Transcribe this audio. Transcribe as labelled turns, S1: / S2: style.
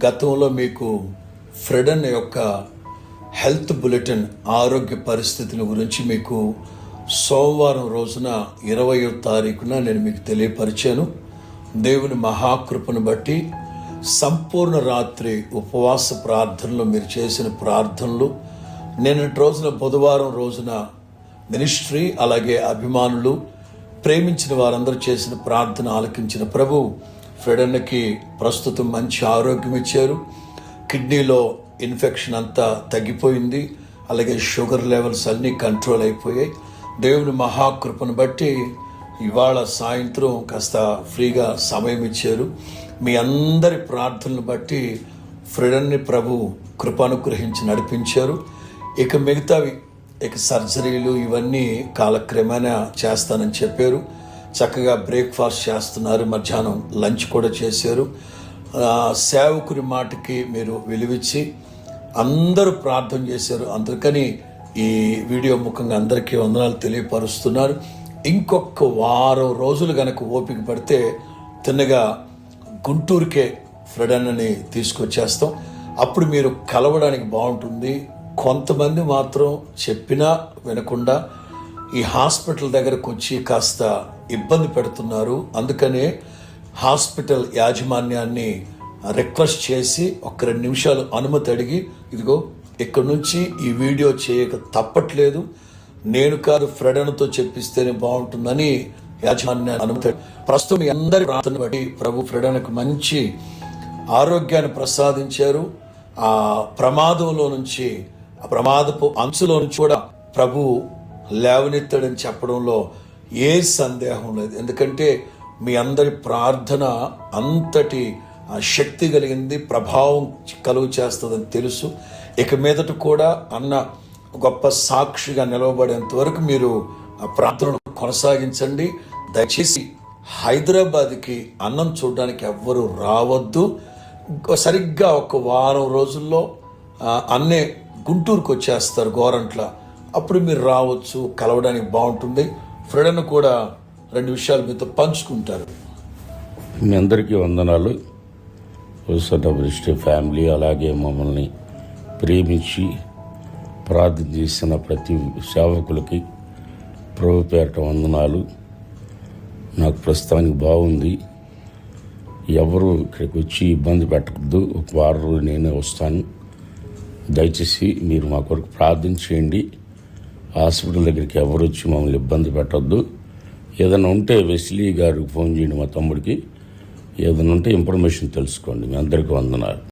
S1: గతంలో మీకు ఫ్రెడన్ యొక్క హెల్త్ బులెటిన్ ఆరోగ్య పరిస్థితిని గురించి మీకు సోమవారం రోజున 20వ తారీఖున నేను మీకు తెలియపరిచాను. దేవుని మహాకృపను బట్టి సంపూర్ణ రాత్రి ఉపవాస ప్రార్థనలు మీరు చేసిన ప్రార్థనలు, నిన్నటి రోజున బుధవారం రోజున మినిస్ట్రీ అలాగే అభిమానులు ప్రేమించిన వారందరూ చేసిన ప్రార్థన ఆలకించిన ప్రభు ఫ్రెడన్కి ప్రస్తుతం మంచి ఆరోగ్యం ఇచ్చారు. కిడ్నీలో ఇన్ఫెక్షన్ అంతా తగ్గిపోయింది, అలాగే షుగర్ లెవెల్స్ అన్నీ కంట్రోల్ అయిపోయాయి. దేవుని మహాకృపను బట్టి ఇవాళ సాయంత్రం కాస్త ఫ్రీగా సమయం ఇచ్చారు. మీ అందరి ప్రార్థనలు బట్టి ఫ్రెడన్ని ప్రభు కృపానుగ్రహించి నడిపించారు. ఇక మిగతావి సర్జరీలు ఇవన్నీ కాలక్రమేణా చేస్తానని చెప్పారు. చక్కగా బ్రేక్ఫాస్ట్ చేస్తున్నారు, మధ్యాహ్నం లంచ్ కూడా చేశారు. సేవకుని మాటకి మీరు విలువిచ్చి అందరూ ప్రార్థన చేశారు. అందుకని ఈ వీడియో ముఖంగా అందరికీ వందనాలు తెలియపరుస్తున్నారు. ఇంకొక వారం రోజులు కనుక ఓపిక పడితే తిన్నగా గుంటూరుకే ఫ్రెడన్ని తీసుకొచ్చేస్తాం. అప్పుడు మీరు కలవడానికి బాగుంటుంది. కొంతమంది మాత్రం చెప్పినా వినకుండా ఈ హాస్పిటల్ దగ్గరకు వచ్చి కాస్త ఇబ్బంది పెడుతున్నారు. అందుకనే హాస్పిటల్ యాజమాన్యాన్ని రిక్వెస్ట్ చేసి ఒక 2 నిమిషాలు అనుమతి అడిగి, ఇదిగో ఇక్కడ నుంచి ఈ వీడియో చేయక తప్పట్లేదు, నేను కాదు ఫ్రెడన్తో చెప్పిస్తేనే బాగుంటుందని యాజమాన్యాన్ని అనుమతి. ప్రస్తుతం మీ అందరి ప్రార్థన బట్టి ప్రభు ఫ్రెడన్కు మంచి ఆరోగ్యాన్ని ప్రసాదించారు. ఆ ప్రమాదంలో నుంచి, ఆ ప్రమాదపు అంచులో నుంచి కూడా ప్రభు లేవనెత్తాడని చెప్పడంలో ఏ సందేహం లేదు. ఎందుకంటే మీ అందరి ప్రార్థన అంతటి శక్తి కలిగింది, ప్రభావం కలుగు చేస్తుందని తెలుసు. ఇక మీదట కూడా అన్న గొప్ప సాక్షిగా నిలవబడేంత వరకు మీరు ఆ ప్రార్థనలు కొనసాగించండి. దయచేసి హైదరాబాద్కి అన్నం చూడడానికి ఎవ్వరూ రావద్దు. సరిగ్గా ఒక వారం రోజుల్లో అన్నే గుంటూరుకు వచ్చేస్తారు గోరంట్ల. అప్పుడు మీరు రావచ్చు, కలవడానికి బాగుంటుంది. ఫ్రెడన్ కూడా 2 విషయాలు మీతో పంచుకుంటారు.
S2: మీ అందరికీ వందనాలు. ఫ్యామిలీ అలాగే మమ్మల్ని ప్రేమించి ప్రార్థన చేసిన ప్రతి సేవకులకి ప్రభు పేరట వందనాలు. నాకు ప్రస్తుతానికి బాగుంది. ఎవరు ఇక్కడికి వచ్చి ఇబ్బంది పెట్టకూడదు. ఒక వారం రోజులు నేనే వస్తాను. దయచేసి మీరు మా కొరకు ప్రార్థన చేయండి. హాస్పిటల్ దగ్గరికి ఎవరు వచ్చి మమ్మల్ని ఇబ్బంది పెట్టద్దు. ఏదైనా ఉంటే వెస్లీ గారికి ఫోన్ చేయండి, మా తమ్ముడికి. ఏదైనా ఉంటే ఇన్ఫర్మేషన్ తెలుసుకోండి. మీ అందరికీ వందనాలు.